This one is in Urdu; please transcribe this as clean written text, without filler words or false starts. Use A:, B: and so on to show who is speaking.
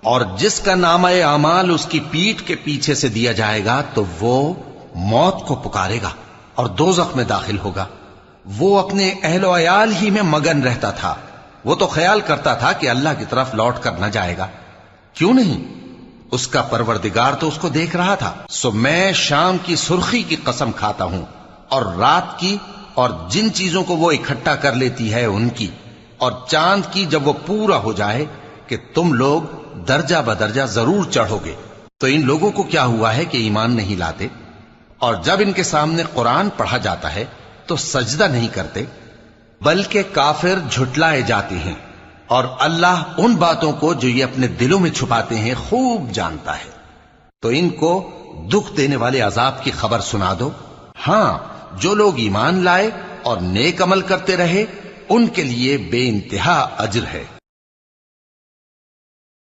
A: اور جس کا نامہ اعمال اس کی پیٹھ کے پیچھے سے دیا جائے گا تو وہ موت کو پکارے گا اور دوزخ میں داخل ہوگا۔ وہ اپنے اہل و عیال ہی میں مگن رہتا تھا، وہ تو خیال کرتا تھا کہ اللہ کی طرف لوٹ کر نہ جائے گا، کیوں نہیں؟ اس کا پروردگار تو اس کو دیکھ رہا تھا۔ سو میں شام کی سرخی کی قسم کھاتا ہوں اور رات کی اور جن چیزوں کو وہ اکٹھا کر لیتی ہے ان کی، اور چاند کی جب وہ پورا ہو جائے کہ تم لوگ درجہ بدرجہ ضرور چڑھو گے۔ تو ان لوگوں کو کیا ہوا ہے کہ ایمان نہیں لاتے، اور جب ان کے سامنے قرآن پڑھا جاتا ہے تو سجدہ نہیں کرتے، بلکہ کافر جھٹلائے جاتے ہیں، اور اللہ ان باتوں کو جو یہ اپنے دلوں میں چھپاتے ہیں خوب جانتا ہے۔ تو ان کو دکھ دینے والے عذاب کی خبر سنا دو۔ ہاں، جو لوگ ایمان لائے اور نیک عمل کرتے رہے ان کے لیے بے انتہا اجر ہے۔